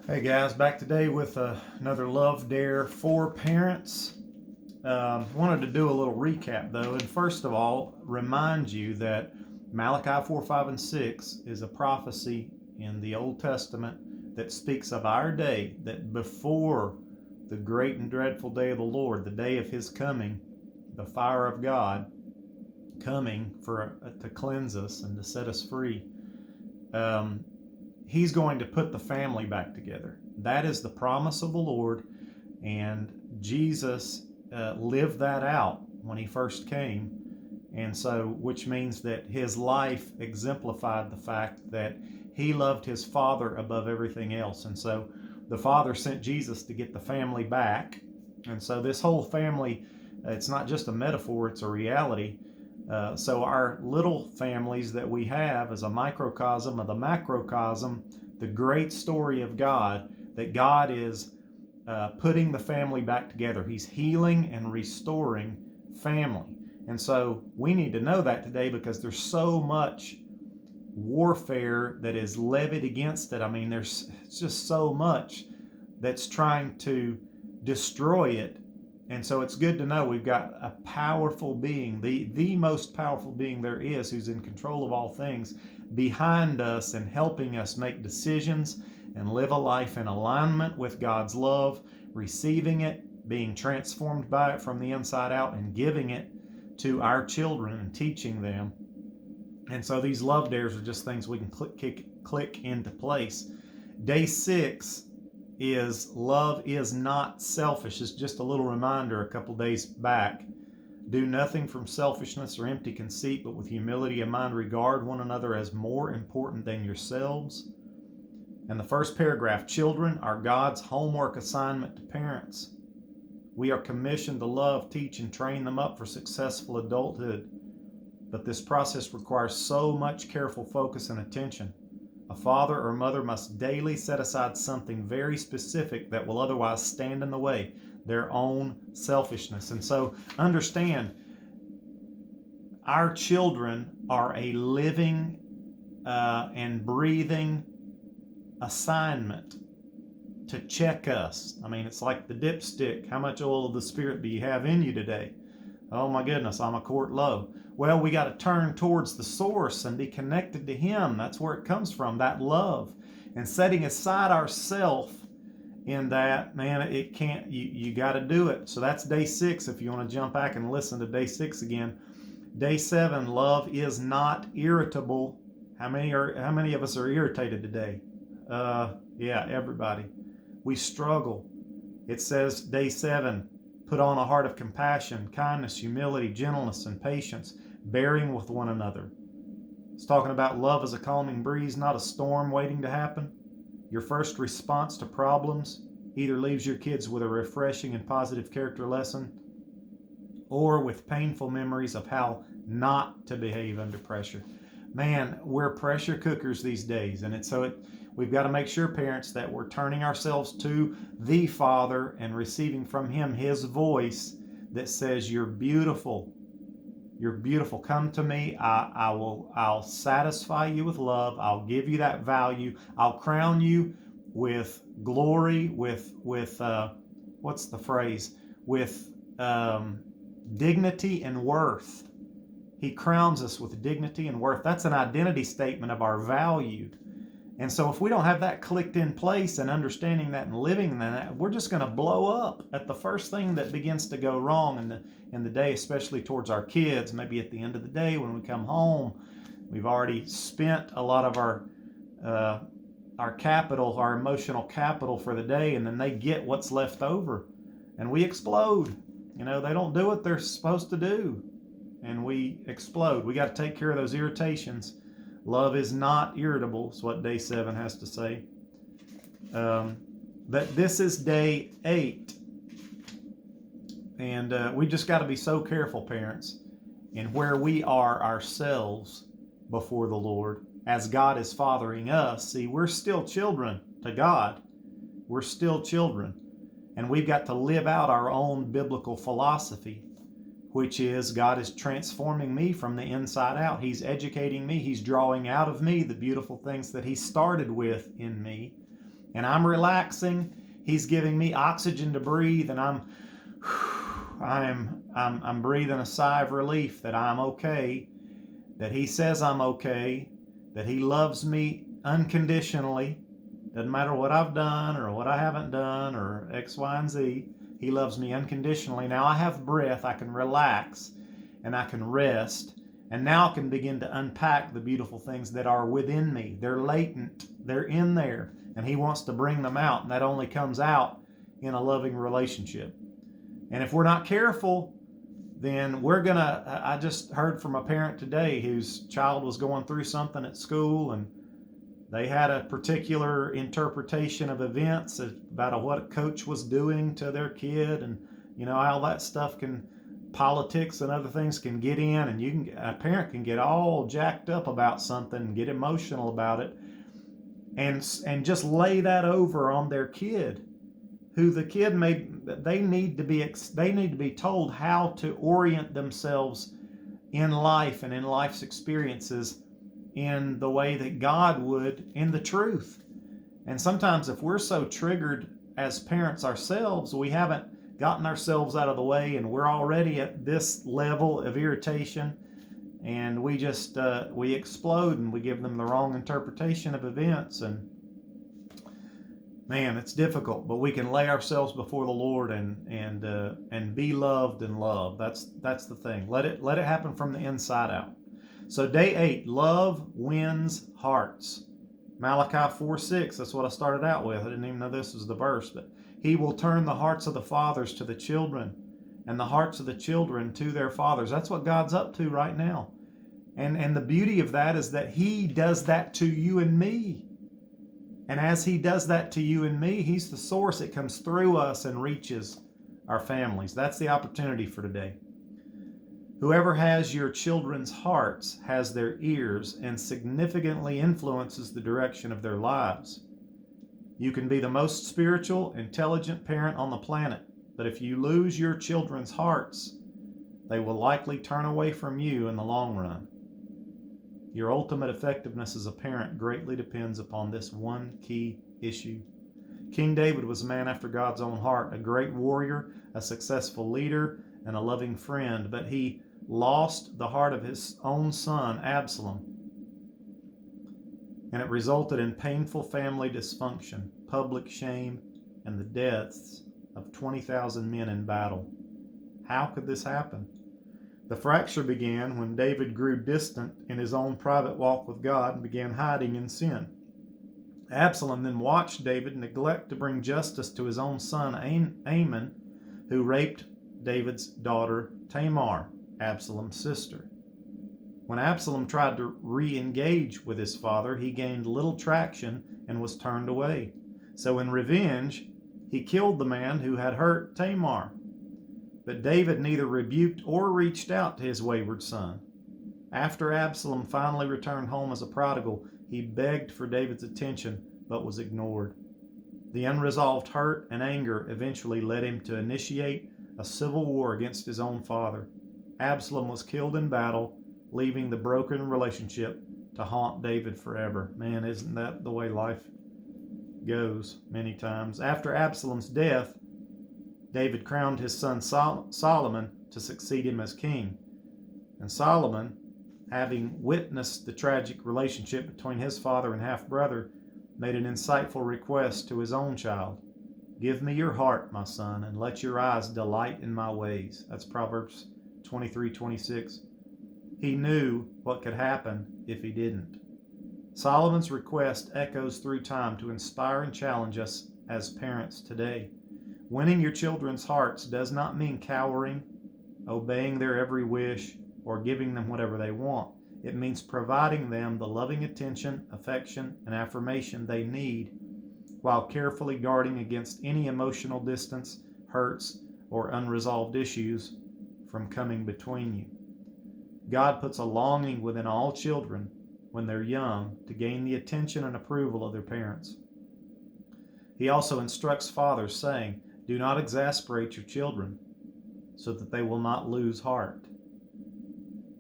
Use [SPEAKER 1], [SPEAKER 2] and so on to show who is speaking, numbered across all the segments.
[SPEAKER 1] Hey guys, back today with another Love Dare for parents. Wanted to do a little recap though, and first of all, remind you that Malachi 4, 5, and 6 is a prophecy in the Old Testament that speaks of our day, that before the great and dreadful day of the Lord, the day of His coming, the fire of God coming to cleanse us and to set us free. Um, He's going to put the family back together. That is the promise of the Lord, and Jesus lived that out when He first came. And so, which means that His life exemplified the fact that He loved His Father above everything else. And so, the Father sent Jesus to get the family back. And so, this whole family, it's not just a metaphor, it's a reality. So our little families that we have is a microcosm of the macrocosm, the great story of God, that God is putting the family back together. He's healing and restoring family. And so we need to know that today because there's so much warfare that is levied against it. I mean, there's just so much that's trying to destroy it. And so it's good to know we've got a powerful being, the most powerful being there is, who's in control of all things, behind us and helping us make decisions and live a life in alignment with God's love, receiving it, being transformed by it from the inside out, and giving it to our children and teaching them. And so these love dares are just things we can click into place. Day 6 is love is not selfish. It's just a little reminder a couple days back. Do nothing from selfishness or empty conceit, but with humility of mind regard one another as more important than yourselves. And the first paragraph, children are God's homework assignment to parents. We are commissioned to love, teach, and train them up for successful adulthood. But this process requires so much careful focus and attention. A father or mother must daily set aside something very specific that will otherwise stand in the way, their own selfishness. And so understand, our children are a living and breathing assignment to check us. I mean, it's like the dipstick. How much oil of the Spirit do you have in you today? Oh my goodness, I'm a quart low. Well, we got to turn towards the source and be connected to Him. That's where it comes from, that love. And setting aside ourself in that, man, it can't, you got to do it. So that's day 6 if you want to jump back and listen to day 6 again. Day 7, love is not irritable. How many of us are irritated today? Yeah, everybody. We struggle. It says day 7, put on a heart of compassion, kindness, humility, gentleness, and patience, bearing with one another. It's talking about love as a calming breeze, not a storm waiting to happen. Your first response to problems either leaves your kids with a refreshing and positive character lesson or with painful memories of how not to behave under pressure. Man, we're pressure cookers these days, and we've got to make sure, parents, that we're turning ourselves to the Father and receiving from Him His voice that says, "You're beautiful. You're beautiful. Come to me. I'll satisfy you with love. I'll give you that value. I'll crown you with glory, with what's the phrase? With dignity and worth." He crowns us with dignity and worth. That's an identity statement of our value. And so if we don't have that clicked in place and understanding that and living that, we're just going to blow up at the first thing that begins to go wrong in the day, especially towards our kids. Maybe at the end of the day when we come home, we've already spent a lot of our capital, our emotional capital for the day, and then they get what's left over, and we explode. They don't do what they're supposed to do, and we explode. We got to take care of those irritations. Love is not irritable, is what day 7 has to say. But this is day 8. And we just got to be so careful, parents, in where we are ourselves before the Lord as God is fathering us. See, we're still children to God. We're still children. And we've got to live out our own biblical philosophy, which is God is transforming me from the inside out. He's educating me. He's drawing out of me the beautiful things that He started with in me. and I'm relaxing, He's giving me oxygen to breathe, and I'm breathing a sigh of relief that I'm okay, that He says I'm okay, that He loves me unconditionally. Doesn't matter what I've done or what I haven't done or X, Y, and Z. He loves me unconditionally. Now I have breath. I can relax and I can rest. And now I can begin to unpack the beautiful things that are within me. They're latent. They're in there. And He wants to bring them out. And that only comes out in a loving relationship. And if we're not careful, then I just heard from a parent today whose child was going through something at school, and they had a particular interpretation of events about what a coach was doing to their kid, and how that stuff politics and other things can get in, and a parent can get all jacked up about something and get emotional about it, and just lay that over on their kid, who the kid they need to be told how to orient themselves in life and in life's experiences in the way that God would, in the truth. And sometimes if we're so triggered as parents ourselves, we haven't gotten ourselves out of the way, and we're already at this level of irritation, and we just we explode, and we give them the wrong interpretation of events. And man, it's difficult, but we can lay ourselves before the Lord and be loved and love. That's the thing. Let it happen from the inside out. So day 8, love wins hearts. Malachi 4:6, that's what I started out with. I didn't even know this was the verse, but He will turn the hearts of the fathers to the children, and the hearts of the children to their fathers. That's what God's up to right now. And the beauty of that is that He does that to you and me. And as He does that to you and me, He's the source. It comes through us and reaches our families. That's the opportunity for today. Whoever has your children's hearts has their ears and significantly influences the direction of their lives. You can be the most spiritual, intelligent parent on the planet, but if you lose your children's hearts, they will likely turn away from you in the long run. Your ultimate effectiveness as a parent greatly depends upon this one key issue. King David was a man after God's own heart, a great warrior, a successful leader, and a loving friend, but he lost the heart of his own son, Absalom, and it resulted in painful family dysfunction, public shame, and the deaths of 20,000 men in battle. How could this happen? The fracture began when David grew distant in his own private walk with God and began hiding in sin. Absalom then watched David neglect to bring justice to his own son Amnon, who raped David's daughter Tamar, Absalom's sister. When Absalom tried to re-engage with his father, he gained little traction and was turned away. So in revenge, he killed the man who had hurt Tamar. But David neither rebuked or reached out to his wayward son. After Absalom finally returned home as a prodigal, he begged for David's attention, but was ignored. The unresolved hurt and anger eventually led him to initiate a civil war against his own father. Absalom was killed in battle, leaving the broken relationship to haunt David forever. Man, isn't that the way life goes many times? After Absalom's death, David crowned his son Solomon to succeed him as king. And Solomon, having witnessed the tragic relationship between his father and half-brother, made an insightful request to his own child. Give me your heart, my son, and let your eyes delight in my ways. That's Proverbs 23:26. He knew what could happen if he didn't. Solomon's request echoes through time to inspire and challenge us as parents today. Winning your children's hearts does not mean cowering, obeying their every wish, or giving them whatever they want. It means providing them the loving attention, affection, and affirmation they need while carefully guarding against any emotional distance, hurts, or unresolved issues from coming between you. God puts a longing within all children when they're young to gain the attention and approval of their parents. He also instructs fathers, saying, "Do not exasperate your children, so that they will not lose heart."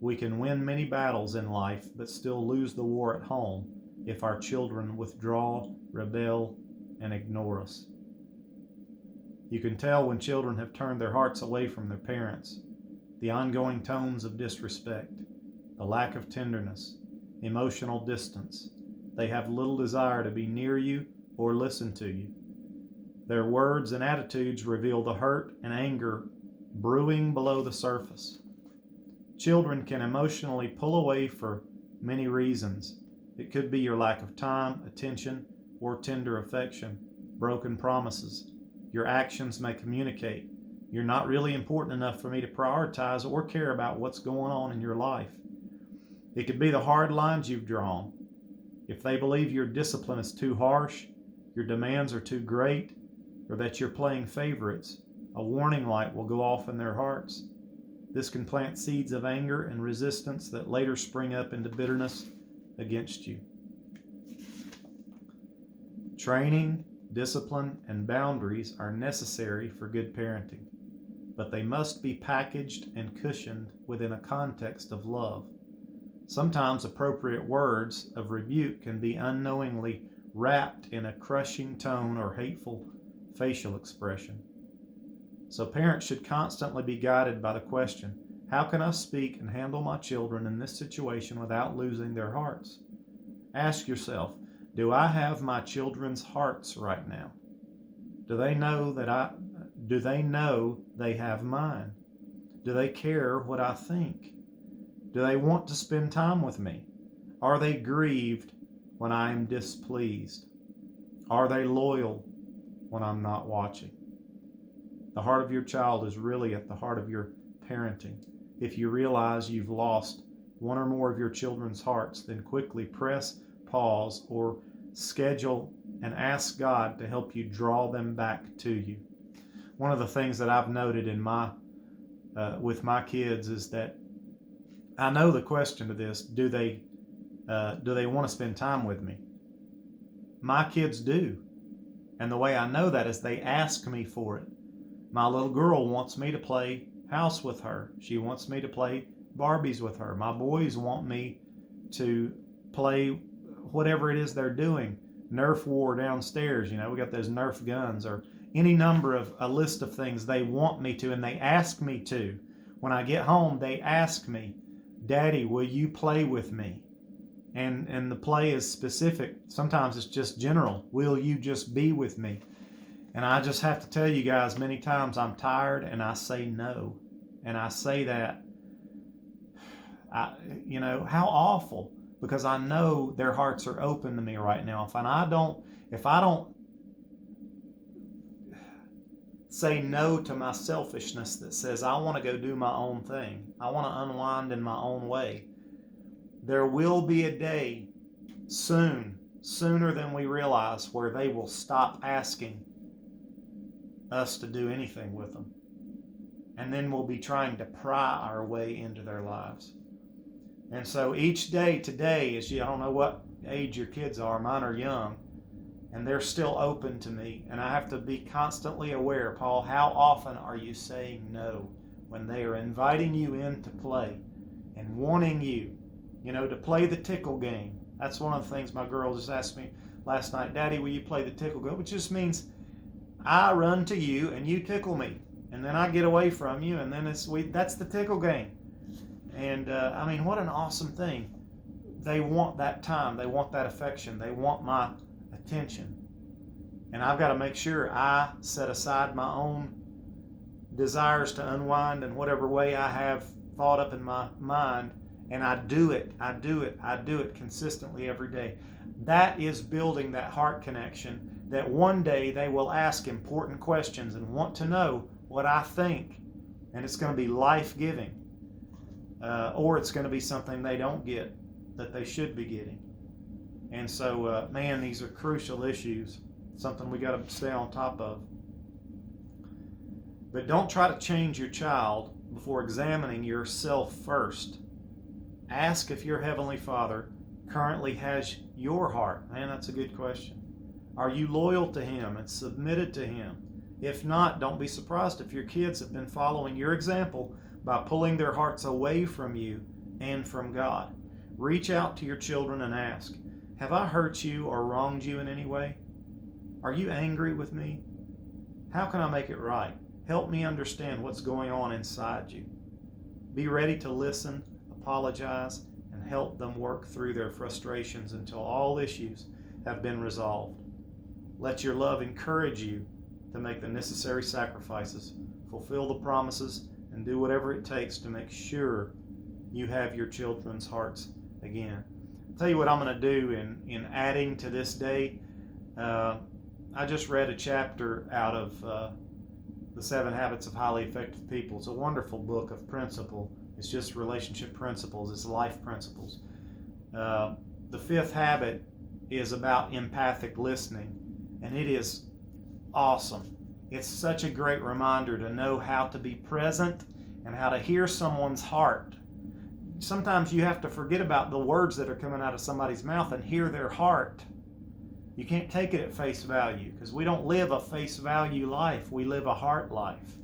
[SPEAKER 1] We can win many battles in life, but still lose the war at home if our children withdraw, rebel, and ignore us. You can tell when children have turned their hearts away from their parents. The ongoing tones of disrespect, the lack of tenderness, emotional distance. They have little desire to be near you or listen to you. Their words and attitudes reveal the hurt and anger brewing below the surface. Children can emotionally pull away for many reasons. It could be your lack of time, attention, or tender affection, broken promises. Your actions may communicate, "You're not really important enough for me to prioritize or care about what's going on in your life." It could be the hard lines you've drawn. If they believe your discipline is too harsh, your demands are too great, or that you're playing favorites, a warning light will go off in their hearts. This can plant seeds of anger and resistance that later spring up into bitterness against you. Training, discipline, and boundaries are necessary for good parenting, but they must be packaged and cushioned within a context of love. Sometimes appropriate words of rebuke can be unknowingly wrapped in a crushing tone or hateful facial expression. So parents should constantly be guided by the question, how can I speak and handle my children in this situation without losing their hearts? Ask yourself, do I have my children's hearts right now? Do they know they have mine? Do they care what I think? Do they want to spend time with me? Are they grieved when I am displeased? Are they loyal when I'm not watching? The heart of your child is really at the heart of your parenting. If you realize you've lost one or more of your children's hearts, then quickly press pause or schedule and ask God to help you draw them back to you. One of the things that I've noted in with my kids is that I know the question to this: do they want to spend time with me? My kids do, and the way I know that is they ask me for it. My little girl wants me to play house with her. She wants me to play Barbies with her. My boys want me to play whatever it is they're doing. Nerf war downstairs, we got those Nerf guns, or any number of a list of things they want me to, and they ask me to. When I get home, they ask me, "Daddy, will you play with me?" And the play is specific. Sometimes it's just general. "Will you just be with me?" And I just have to tell you guys, many times I'm tired and I say no. And I say that, how awful, because I know their hearts are open to me right now. If I don't say no to my selfishness that says I want to go do my own thing, I want to unwind in my own way, there will be a day sooner than we realize, where they will stop asking us to do anything with them. And then we'll be trying to pry our way into their lives. And so each day today, I don't know what age your kids are, mine are young, and they're still open to me. And I have to be constantly aware, Paul, how often are you saying no when they are inviting you in to play and wanting you, to play the tickle game? That's one of the things my girl just asked me last night, "Daddy, will you play the tickle game?" Which just means I run to you and you tickle me, and then I get away from you, and then that's the tickle game. And what an awesome thing. They want that time, they want that affection, they want my attention. And I've got to make sure I set aside my own desires to unwind in whatever way I have thought up in my mind, and I do it consistently every day. That is building that heart connection, that one day they will ask important questions and want to know what I think, and it's going to be life-giving, or it's going to be something they don't get that they should be getting. And so, these are crucial issues, something we got to stay on top of. But don't try to change your child before examining yourself first. Ask if your Heavenly Father currently has your heart. Man, that's a good question. Are you loyal to Him and submitted to Him? If not, don't be surprised if your kids have been following your example by pulling their hearts away from you and from God. Reach out to your children and ask, "Have I hurt you or wronged you in any way?" Are you angry with me? How can I make it right? Help me understand what's going on inside you. Be ready to listen, apologize, and help them work through their frustrations until all issues have been resolved. Let your love encourage you to make the necessary sacrifices, fulfill the promises, and do whatever it takes to make sure you have your children's hearts again. I'll tell you what I'm going to do in adding to this day. I just read a chapter out of The 7 Habits of Highly Effective People. It's a wonderful book of principle. It's just relationship principles. It's life principles. The 5th habit is about empathic listening, and it is awesome. It's such a great reminder to know how to be present and how to hear someone's heart. Sometimes you have to forget about the words that are coming out of somebody's mouth and hear their heart. You can't take it at face value, because we don't live a face value life. We live a heart life.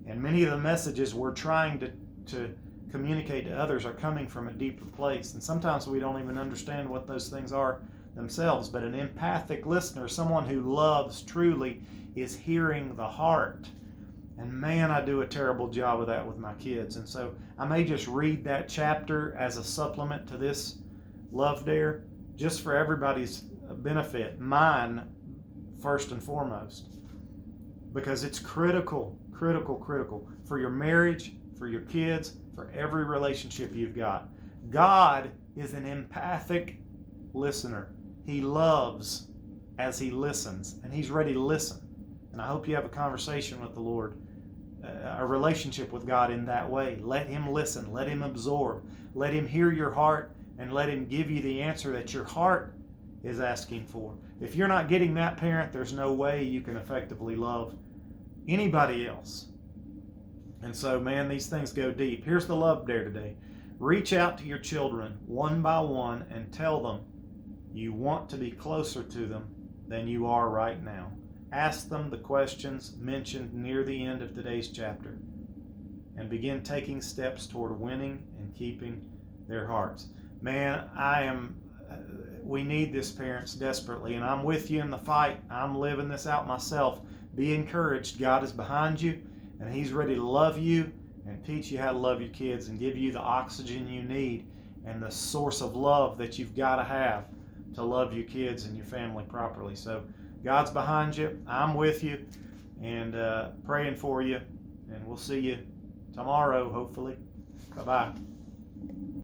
[SPEAKER 1] And many of the messages we're trying to communicate to others are coming from a deeper place. And sometimes we don't even understand what those things are themselves. But an empathic listener, someone who loves truly, is hearing the heart. And man, I do a terrible job of that with my kids. And so I may just read that chapter as a supplement to this Love Dare, just for everybody's benefit, mine first and foremost, because it's critical for your marriage, for your kids, for every relationship you've got. God is an empathic listener. He loves as he listens, and he's ready to listen. And I hope you have a conversation with the Lord, a relationship with God in that way. Let him listen, let him absorb, let him hear your heart, and let him give you the answer that your heart is asking for. If you're not getting that, parent, there's no way you can effectively love anybody else. And so, man, these things go deep. Here's the Love Dare today. Reach out to your children one by one and tell them you want to be closer to them than you are right now. Ask them the questions mentioned near the end of today's chapter and begin taking steps toward winning and keeping their hearts. Man, we need this, parents, desperately, and I'm with you in the fight. I'm living this out myself. Be encouraged. God is behind you, and he's ready to love you and teach you how to love your kids and give you the oxygen you need and the source of love that you've got to have to love your kids and your family properly. So God's behind you. I'm with you and praying for you, and we'll see you tomorrow, hopefully. Bye-bye.